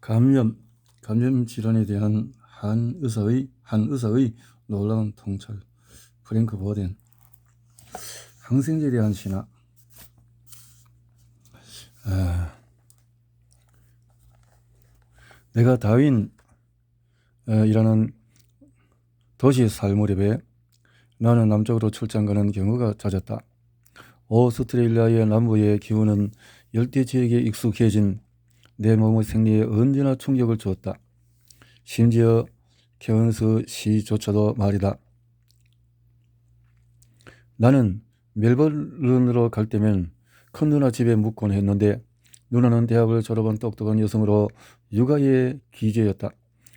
감염 질환에 대한 한 의사의 놀라운 통찰. 프랭크 보덴. 항생제에 대한 신화. 내가 다윈 이라는 도시에 살 무렵에 나는 남쪽으로 출장 가는 경우가 잦았다. 오스트레일리아의 남부의 기후는 열대 지역에 익숙해진 내 몸의 생리에 언제나 충격을 주었다. 심지어 케언스 시조차도 말이다. 나는 멜버른으로 갈 때면 큰 누나 집에 묵곤 했는데 누나는 대학을 졸업한 똑똑한 여성으로 육아의 기재였다.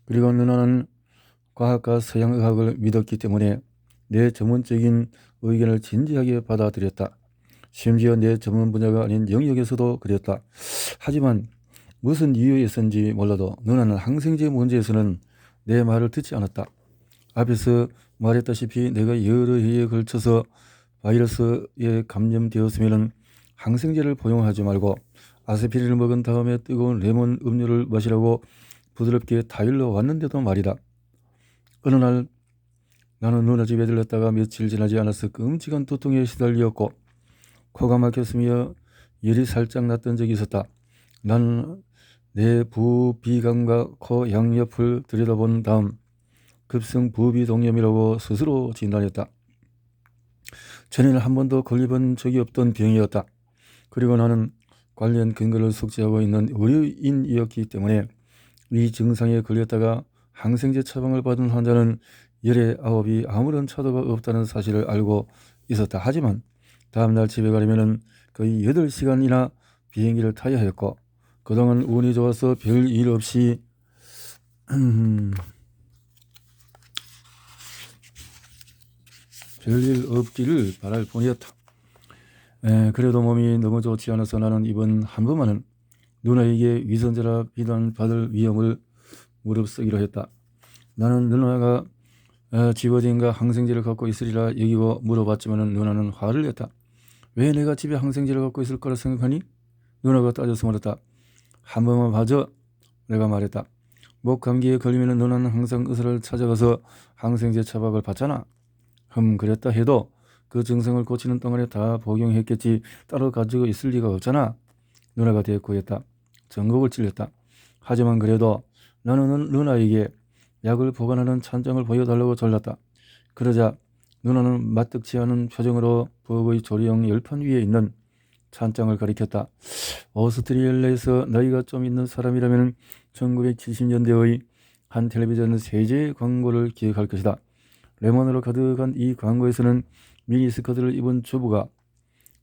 그리고 누나는 과학과 서양의학을 믿었기 때문에 내 전문적인 의견을 진지하게 받아들였다. 심지어 내 전문 분야가 아닌 영역에서도 그랬다. 하지만 무슨 이유에서인지 몰라도 누나는 항생제 문제에서는 내 말을 듣지 않았다. 앞에서 말했다시피 내가 여러 해에 걸쳐서 바이러스에 감염되었으면 항생제를 복용하지 말고 아스피린을 먹은 다음에 뜨거운 레몬 음료를 마시라고 부드럽게 타일러 왔는데도 말이다. 어느 날 나는 누나 집에 들렀다가 며칠 지나지 않아서 끔찍한 두통에 시달렸고 코가 막혔으며 열이 살짝 났던 적이 있었다. 나는 내 부비강과 코 양옆을 들여다본 다음 급성 부비동염이라고 스스로 진단했다. 전에는 한 번도 걸려본 적이 없던 병이었다. 그리고 나는 관련 근거를 숙지하고 있는 의료인이었기 때문에 이 증상에 걸렸다가 항생제 처방을 받은 환자는 열의 9이 아무런 차도가 없다는 사실을 알고 있었다. 하지만 다음날 집에 가려면 거의 8시간이나 비행기를 타야 했고 그동안 운이 좋아서 별일 없이 별일 없기를 바랄 뿐이었다. 그래도 몸이 너무 좋지 않아서 나는 이번 한 번만은 누나에게 위선자라 비난받을 위험을 무릅쓰기로 했다. 나는 누나가 집어진가 항생제를 갖고 있으리라 여기고 물어봤지만 누나는 화를 냈다. 왜 내가 집에 항생제를 갖고 있을 거라 생각하니? 누나가 따져서 말했다. 한 번만 봐줘. 내가 말했다. 목 감기에 걸리면 누나는 항상 의사를 찾아가서 항생제 처방을 받잖아. 그랬다 해도 그 증상을 고치는 동안에 다 복용했겠지 따로 가지고 있을 리가 없잖아. 누나가 대꾸했다. 전곡을 찔렸다. 하지만 그래도 나는 누나에게 약을 보관하는 찬장을 보여달라고 졸랐다. 그러자 누나는 마뜩지 않은 표정으로 부엌의 조리용 열판 위에 있는 찬장을 가리켰다. 오스트리아에서 나이가 좀 있는 사람이라면 1970년대의 한 텔레비전 세제 광고를 기억할 것이다. 레몬으로 가득한 이 광고에서는 미니스커트를 입은 주부가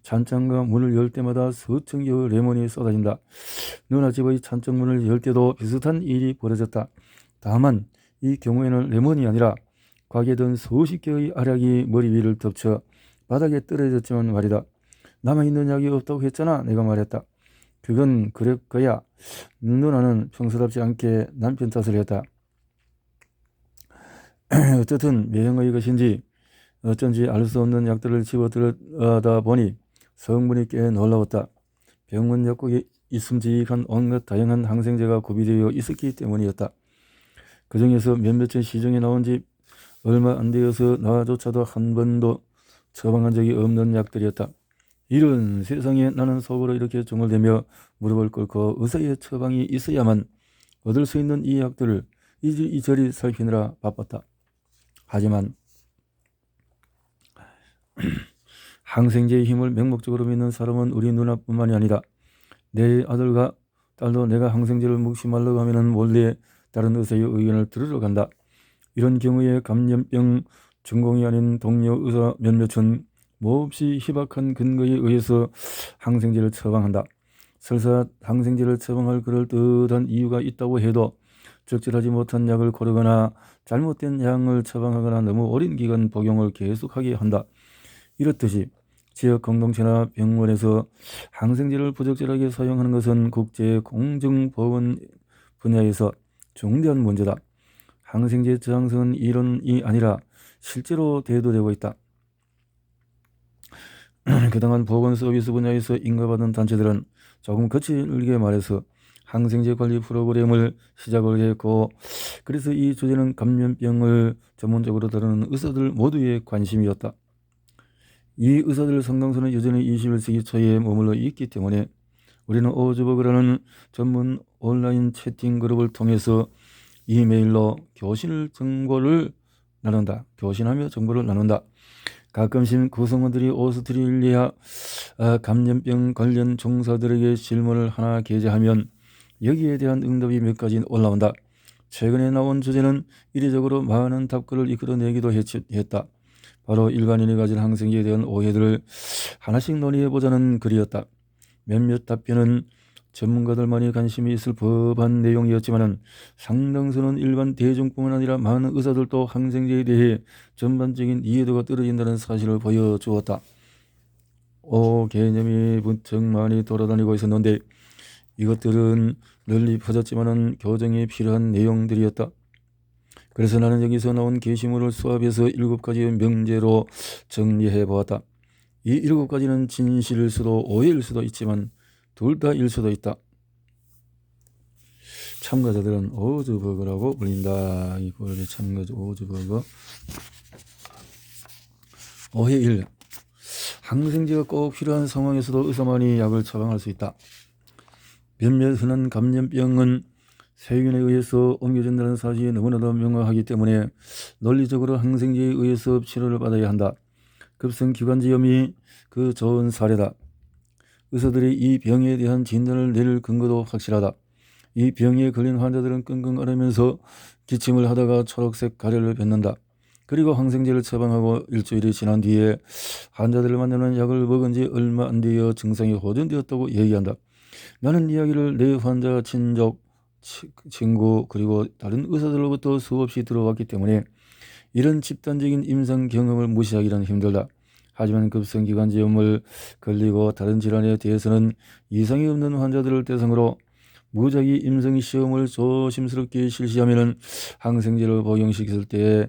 찬장과 문을 열 때마다 수천 개의 레몬이 쏟아진다. 누나 집의 찬장 문을 열 때도 비슷한 일이 벌어졌다. 다만 이 경우에는 레몬이 아니라 곽에 든 수십 개의 알약이 머리 위를 덮쳐 바닥에 떨어졌지만 말이다. 남아있는 약이 없다고 했잖아. 내가 말했다. 그건 그럴 거야. 누나는 평소답지 않게 남편 탓을 했다. 어쨌든 매형의 것인지 어쩐지 알 수 없는 약들을 집어들어다 보니 성분이 꽤 놀라웠다. 병원 약국에 있음직한 온갖 다양한 항생제가 구비되어 있었기 때문이었다. 그 중에서 몇몇은 시중에 나온 지 얼마 안 되어서 나조차도 한 번도 처방한 적이 없는 약들이었다. 이런 세상에 나는 속으로 이렇게 중얼대며 무릎을 꿇고 의사의 처방이 있어야만 얻을 수 있는 이 약들을 이리저리 살피느라 바빴다. 하지만 항생제의 힘을 맹목적으로 믿는 사람은 우리 누나뿐만이 아니다. 내 아들과 딸도 내가 항생제를 먹지 말라고 하면 몰래 다른 의사의 의견을 들으러 간다. 이런 경우에 감염병 전공이 아닌 동료 의사 몇몇은 몹시 희박한 근거에 의해서 항생제를 처방한다. 설사 항생제를 처방할 그럴듯한 이유가 있다고 해도 적절하지 못한 약을 고르거나 잘못된 양을 처방하거나 너무 오랜 기간 복용을 계속하게 한다. 이렇듯이 지역 공동체나 병원에서 항생제를 부적절하게 사용하는 것은 국제 공정보건 분야에서 중대한 문제다. 항생제 저항성은 이론이 아니라 실제로 대두되고 있다. 그동안 보건 서비스 분야에서 인가받은 단체들은 조금 거칠게 말해서 항생제 관리 프로그램을 시작을 했고, 그래서 이 주제는 감염병을 전문적으로 다루는 의사들 모두의 관심이었다. 이 의사들 상당수는 여전히 21세기 초에 머물러 있기 때문에 우리는 오즈버그라는 전문 온라인 채팅 그룹을 통해서 이메일로 교신하며 정보를 나눈다. 가끔씩 구성원들이 오스트레일리아 감염병 관련 종사들에게 질문을 하나 게재하면 여기에 대한 응답이 몇 가지 올라온다. 최근에 나온 주제는 이례적으로 많은 답글을 이끌어내기도 했다. 바로 일반인이 가진 항생제에 대한 오해들을 하나씩 논의해보자는 글이었다. 몇몇 답변은 전문가들만이 관심이 있을 법한 내용이었지만 상당수는 일반 대중뿐만 아니라 많은 의사들도 항생제에 대해 전반적인 이해도가 떨어진다는 사실을 보여주었다. 개념이 무척 많이 돌아다니고 있었는데 이것들은 널리 퍼졌지만 교정이 필요한 내용들이었다. 그래서 나는 여기서 나온 게시물을 수합해서 7가지의 명제로 정리해 보았다. 이 7가지는 진실일 수도 오해일 수도 있지만 둘 다일 수도 있다. 참가자들은 오즈버그라고 불린다. 이걸 참가자 오즈버그. 오해 1. 항생제가 꼭 필요한 상황에서도 의사만이 약을 처방할 수 있다. 몇몇 흔한 감염병은 세균에 의해서 옮겨진다는 사실이 너무나도 명확하기 때문에 논리적으로 항생제에 의해서 치료를 받아야 한다. 급성기관지염이 그 좋은 사례다. 의사들이 이 병에 대한 진단을 내릴 근거도 확실하다. 이 병에 걸린 환자들은 끙끙 앓으면서 기침을 하다가 초록색 가래를 뱉는다. 그리고 항생제를 처방하고 일주일이 지난 뒤에 환자들을 만나는 약을 먹은 지 얼마 안 되어 증상이 호전되었다고 얘기한다. 나는 이야기를 내 환자, 친족, 친구 그리고 다른 의사들로부터 수없이 들어왔기 때문에 이런 집단적인 임상 경험을 무시하기는 힘들다. 하지만 급성기관지염을 걸리고 다른 질환에 대해서는 이상이 없는 환자들을 대상으로 무작위 임상 시험을 조심스럽게 실시하면 항생제를 복용시켰을 때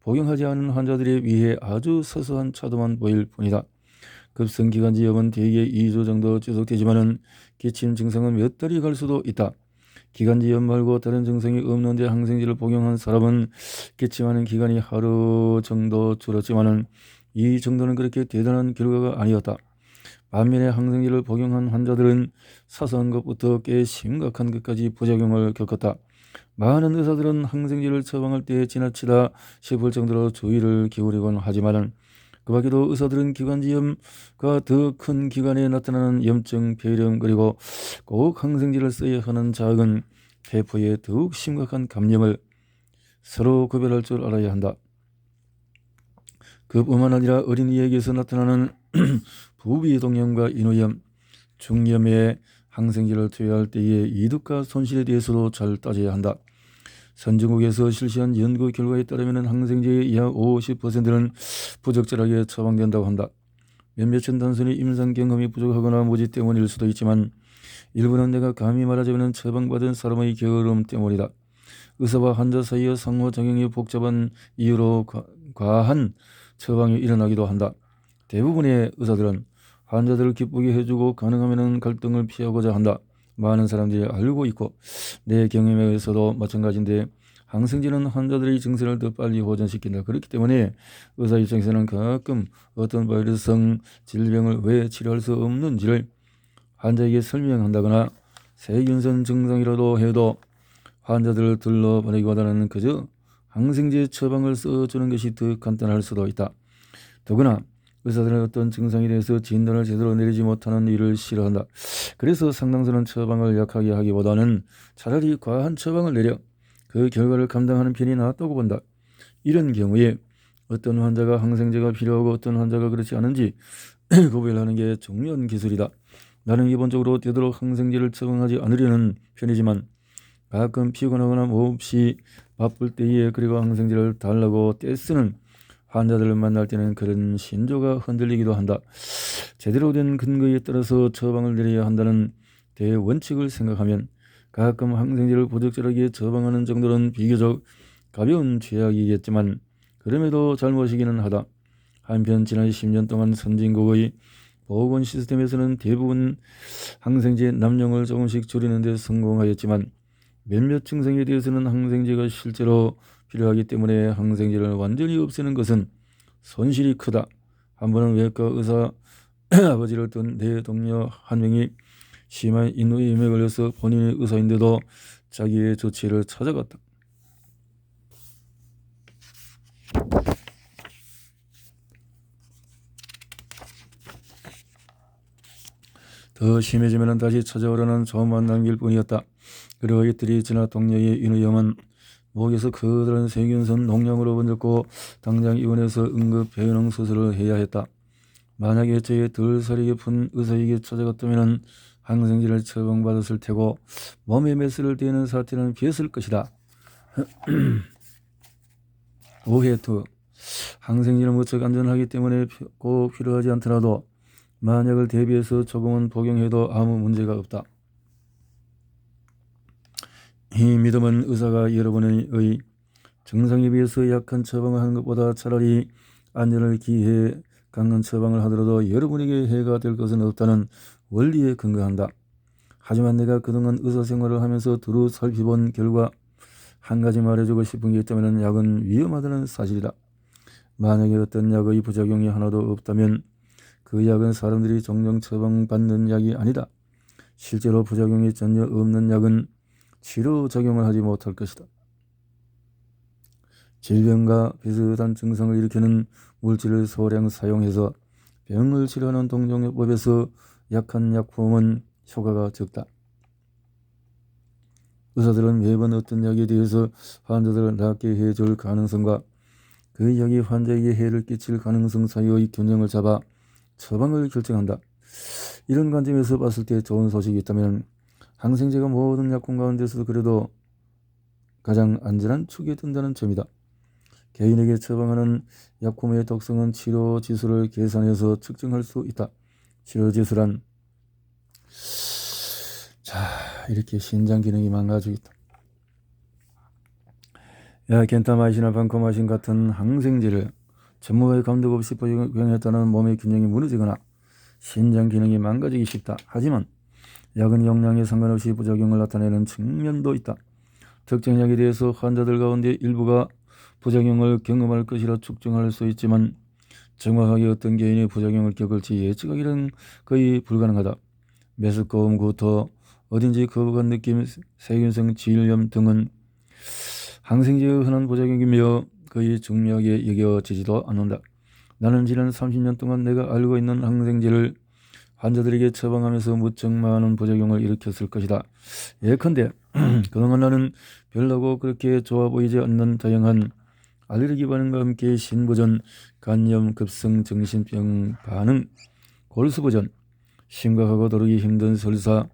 복용하지 않은 환자들에 비해 아주 사소한 차도만 보일 뿐이다. 급성기관지염은 대개 2주 정도 지속되지만 기침 증상은 몇 달이 갈 수도 있다. 기관지염 말고 다른 증상이 없는데 항생제를 복용한 사람은 기침하는 기간이 하루 정도 줄었지만 이 정도는 그렇게 대단한 결과가 아니었다. 반면에 항생제를 복용한 환자들은 사소한 것부터 꽤 심각한 것까지 부작용을 겪었다. 많은 의사들은 항생제를 처방할 때 지나치다 싶을 정도로 주의를 기울이곤 하지만 그 밖에도 의사들은 기관지염과 더 큰 기관에 나타나는 염증, 폐렴 그리고 꼭 항생제를 써야 하는 작은 폐포의 더욱 심각한 감염을 서로 구별할 줄 알아야 한다. 그뿐만 아니라 어린이에게서 나타나는 부비동염과 인후염, 중염에 항생제를 투여할 때의 이득과 손실에 대해서도 잘 따져야 한다. 선진국에서 실시한 연구 결과에 따르면 항생제의 약 50%는 부적절하게 처방된다고 한다. 몇몇은 단순히 임상 경험이 부족하거나 무지 때문일 수도 있지만 일부는 내가 감히 말하자면 처방받은 사람의 게으름 때문이다. 의사와 환자 사이의 상호작용이 복잡한 이유로 과한 처방이 일어나기도 한다. 대부분의 의사들은 환자들을 기쁘게 해주고 가능하면 갈등을 피하고자 한다. 많은 사람들이 알고 있고 내 경험에 의해서도 마찬가지인데 항생제는 환자들의 증세를 더 빨리 호전시킨다. 그렇기 때문에 의사 입장에서는 가끔 어떤 바이러스성 질병을 왜 치료할 수 없는지를 환자에게 설명한다거나 세균성 증상이라도 해도 환자들을 둘러보내기보다는 그저 항생제 처방을 써주는 것이 더 간단할 수도 있다. 더구나 의사들은 어떤 증상에 대해서 진단을 제대로 내리지 못하는 일을 싫어한다. 그래서 상당수는 처방을 약하게 하기보다는 차라리 과한 처방을 내려 그 결과를 감당하는 편이 낫다고 본다. 이런 경우에 어떤 환자가 항생제가 필요하고 어떤 환자가 그렇지 않은지 구별하는 게 중요한 기술이다. 나는 기본적으로 되도록 항생제를 처방하지 않으려는 편이지만 가끔 피곤하거나 몹시 바쁠 때에 그리고 항생제를 달라고 떼쓰는 환자들을 만날 때는 그런 신조가 흔들리기도 한다. 제대로 된 근거에 따라서 처방을 내려야 한다는 대원칙을 생각하면 가끔 항생제를 부적절하게 처방하는 정도는 비교적 가벼운 죄악이겠지만 그럼에도 잘못이기는 하다. 한편 지난 10년 동안 선진국의 보건 시스템에서는 대부분 항생제 남용을 조금씩 줄이는 데 성공하였지만 몇몇 증상에 대해서는 항생제가 실제로 필요하기 때문에 항생제를 완전히 없애는 것은 손실이 크다. 한 번은 외과 의사 아버지를 둔 내 동료 한 명이 심한 인후염에 걸려서 본인이 의사인데도 자기의 조치를 찾아갔다. 더 심해지면 다시 찾아오려는 조만 남길 뿐이었다. 그리고 이틀이 지나 동료의 인후염은 목에서 커다란 세균성 농양으로 번졌고 당장 입원해서 응급 배은흥 수술을 해야 했다. 만약에 저의 덜 살이 깊은 의사에게 찾아갔다면 항생제를 처방받았을 테고 몸에 메스를 대는 사태는 피했을 것이다. 오해 2. 항생제는 무척 안전하기 때문에 꼭 필요하지 않더라도 만약을 대비해서 조금은 복용해도 아무 문제가 없다. 이 믿음은 의사가 여러분의 증상에 비해서 약한 처방을 하는 것보다 차라리 안전을 기해 강한 처방을 하더라도 여러분에게 해가 될 것은 없다는 원리에 근거한다. 하지만 내가 그동안 의사생활을 하면서 두루 살펴본 결과 한 가지 말해주고 싶은 게 있다면 약은 위험하다는 사실이다. 만약에 어떤 약의 부작용이 하나도 없다면 그 약은 사람들이 종종 처방받는 약이 아니다. 실제로 부작용이 전혀 없는 약은 치료작용을 하지 못할 것이다. 질병과 비슷한 증상을 일으키는 물질을 소량 사용해서 병을 치료하는 동종요법에서 약한 약품은 효과가 적다. 의사들은 매번 어떤 약에 대해서 환자들을 낫게 해줄 가능성과 그 약이 환자에게 해를 끼칠 가능성 사이의 균형을 잡아 처방을 결정한다. 이런 관점에서 봤을 때 좋은 소식이 있다면 항생제가 모든 약품 가운데서도 그래도 가장 안전한 축에 든다는 점이다. 개인에게 처방하는 약품의 독성은 치료지수를 계산해서 측정할 수 있다. 치료지수란 이렇게 신장 기능이 망가지고 있다. 겐타마이신이나 반코마신 같은 항생제를 전문가의 감독 없이 복용했다는 몸의 균형이 무너지거나 신장 기능이 망가지기 쉽다. 하지만 약은 용량에 상관없이 부작용을 나타내는 측면도 있다. 특정 약에 대해서 환자들 가운데 일부가 부작용을 경험할 것이라 추정할 수 있지만 정확하게 어떤 개인이 부작용을 겪을지 예측하기는 거의 불가능하다. 메스꺼움, 구토, 어딘지 거부감 느낌, 세균성 질염 등은 항생제의 흔한 부작용이며 거의 중요하게 여겨지지도 않는다. 나는 지난 30년 동안 내가 알고 있는 항생제를 환자들에게 처방하면서 무척 많은 부작용을 일으켰을 것이다. 예컨대 그동안 나는 별로고 그렇게 좋아 보이지 않는 다양한 알레르기 반응과 함께 신부전, 간염, 급성 정신병 반응, 골수부전, 심각하고 다루기 힘든 설사,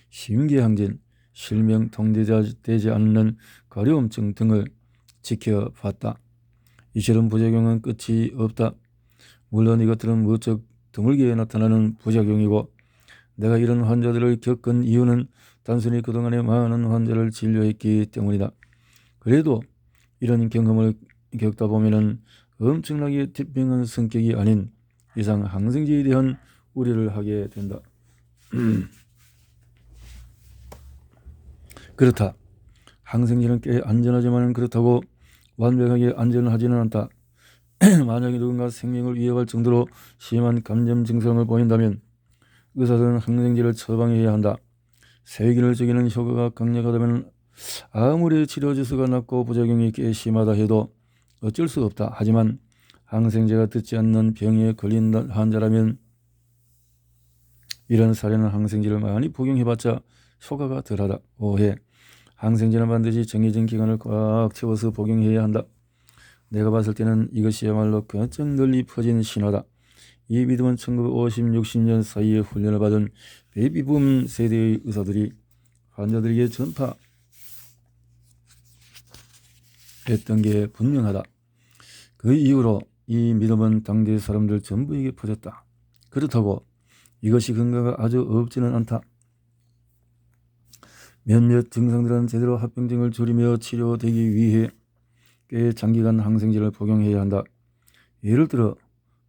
심계항진, 실명, 통제되지 않는 가려움증 등을 지켜봤다. 이처럼 부작용은 끝이 없다. 물론 이것들은 무척 드물게 나타나는 부작용이고 내가 이런 환자들을 겪은 이유는 단순히 그동안에 많은 환자를 진료했기 때문이다. 그래도 이런 경험을 겪다 보면은 엄청나게 태평한 성격이 아닌 이상 항생제에 대한 우려를 하게 된다. 그렇다. 항생제는 꽤 안전하지만 그렇다고 완벽하게 안전하지는 않다. 만약에 누군가 생명을 위협할 정도로 심한 감염 증상을 보인다면 의사들은 항생제를 처방해야 한다. 세균을 죽이는 효과가 강력하다면 아무리 치료지수가 낮고 부작용이 꽤 심하다 해도 어쩔 수 없다. 하지만 항생제가 듣지 않는 병에 걸린 환자라면 이런 사례는 항생제를 많이 복용해봤자 효과가 덜하다. 오해. 항생제는 반드시 정해진 기간을 꽉 채워서 복용해야 한다. 내가 봤을 때는 이것이야말로 가장 널리 퍼진 신화다. 이 믿음은 1950, 60년 사이에 훈련을 받은 베이비붐 세대의 의사들이 환자들에게 전파했던 게 분명하다. 그 이후로 이 믿음은 당대 사람들 전부에게 퍼졌다. 그렇다고 이것이 근거가 아주 없지는 않다. 몇몇 증상들은 제대로 합병증을 줄이며 치료되기 위해 꽤 장기간 항생제를 복용해야 한다. 예를 들어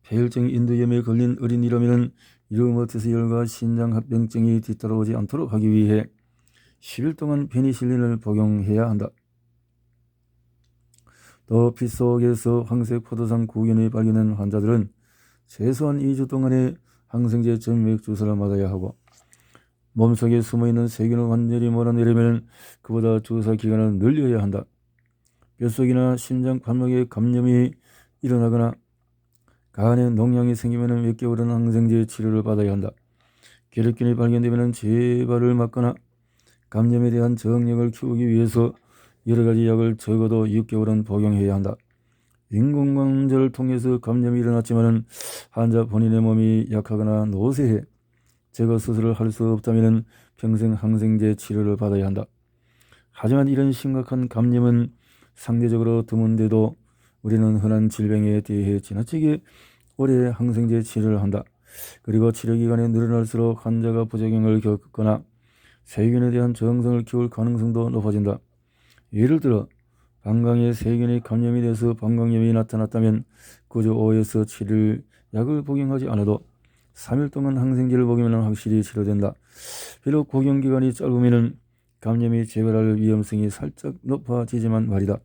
폐혈증 인두염에 걸린 어린이라면 이러한 것에서 열과 신장합병증이 뒤따라오지 않도록 하기 위해 10일 동안 페니실린을 복용해야 한다. 또 피 속에서 황색 포도당 구균이 발견된 환자들은 최소한 2주 동안의 항생제 점액 주사를 맞아야 하고, 몸속에 숨어있는 세균을 완전히 몰아내려면 그보다 주사 기간을 늘려야 한다. 뼛속이나 심장 판막에 감염이 일어나거나 간에 농양이 생기면 몇 개월은 항생제 치료를 받아야 한다. 궤력균이 발견되면 재발을 막거나 감염에 대한 저항력을 키우기 위해서 여러가지 약을 적어도 6개월은 복용해야 한다. 인공관절을 통해서 감염이 일어났지만 환자 본인의 몸이 약하거나 노쇠해 제거 수술을 할 수 없다면 평생 항생제 치료를 받아야 한다. 하지만 이런 심각한 감염은 상대적으로 드문데도 우리는 흔한 질병에 대해 지나치게 오래 항생제 치료를 한다. 그리고 치료기간이 늘어날수록 환자가 부작용을 겪거나 세균에 대한 저항성을 키울 가능성도 높아진다. 예를 들어 방광에 세균이 감염이 돼서 방광염이 나타났다면 그저 5에서 7일 약을 복용하지 않아도 3일 동안 항생제를 복용하면 확실히 치료된다. 비록 복용기간이 짧으면 감염이 재발할 위험성이 살짝 높아지지만 말이다.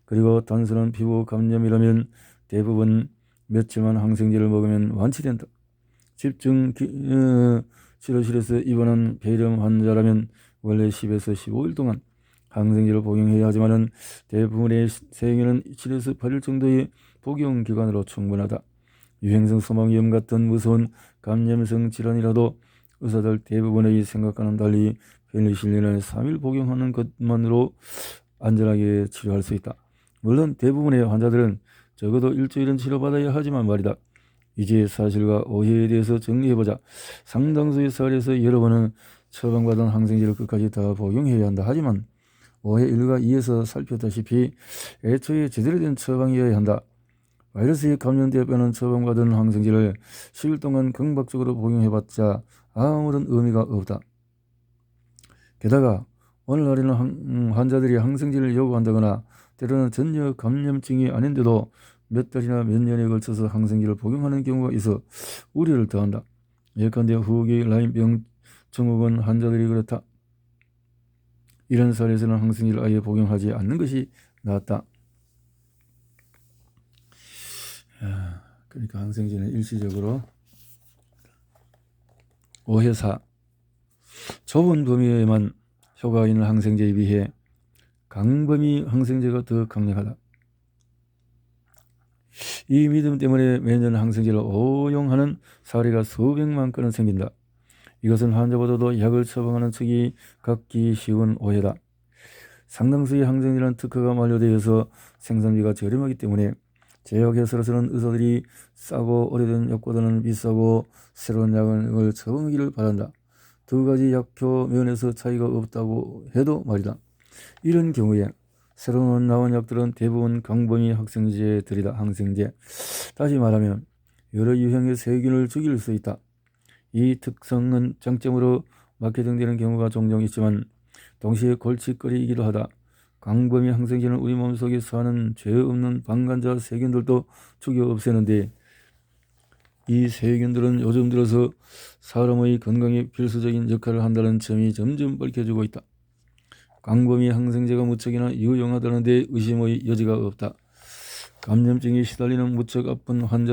그리고 단순한 피부 감염이라면 대부분 며칠만 항생제를 먹으면 완치된다. 집중 치료실에서 입원한 폐렴 환자라면 원래 10에서 15일 동안 항생제를 복용해야 하지만 대부분의 세균은 7에서 8일 정도의 복용 기간으로 충분하다. 유행성 소망위염 같은 무서운 감염성 질환이라도 의사들 대부분의 생각과는 달리 페니실린을 3일 복용하는 것만으로 안전하게 치료할 수 있다. 물론 대부분의 환자들은 적어도 일주일은 치료받아야 하지만 말이다. 이제 사실과 오해에 대해서 정리해보자. 상당수의 사례에서 여러분은 처방받은 항생제를 끝까지 다 복용해야 한다. 하지만 오해 1과 2에서 살폈다시피 애초에 제대로 된 처방이어야 한다. 바이러스에 감염되었다는 처방받은 항생제를 10일 동안 강박적으로 복용해봤자 아무런 의미가 없다. 게다가 오늘날에는 환자들이 항생제를 요구한다거나 때로는 전혀 감염증이 아닌데도 몇 달이나 몇 년에 걸쳐서 항생제를 복용하는 경우가 있어 우려를 더한다. 예컨대 후기 라인병 증후군 환자들이 그렇다. 이런 사례에서는 항생제를 아예 복용하지 않는 것이 낫다. 그러니까 항생제는 일시적으로 오해사 좁은 범위에만 효과가 있는 항생제에 비해 강범위 항생제가 더 강력하다. 이 믿음 때문에 매년 항생제를 오용하는 사례가 수백만 건은 생긴다. 이것은 환자보다도 약을 처방하는 측이 갖기 쉬운 오해다. 상당수의 항생제는 특허가 만료되어서 생산비가 저렴하기 때문에 제약회사로서는 의사들이 싸고 오래된 약보다는 비싸고 새로운 약을 처방하기를 바란다. 두 가지 약효 면에서 차이가 없다고 해도 말이다. 이런 경우에 새로 나온 약들은 대부분 강범위 항생제. 다시 말하면 여러 유형의 세균을 죽일 수 있다. 이 특성은 장점으로 마케팅되는 경우가 종종 있지만 동시에 골칫거리이기도 하다. 강범위 항생제는 우리 몸속에 사는 죄 없는 방관자 세균들도 죽여 없애는데 이 세균들은 요즘 들어서 사람의 건강에 필수적인 역할을 한다는 점이 점점 밝혀지고 있다. 강범위 항생제가 무척이나 유용하다는 데 의심의 여지가 없다. 감염증에 시달리는 무척 아픈 환자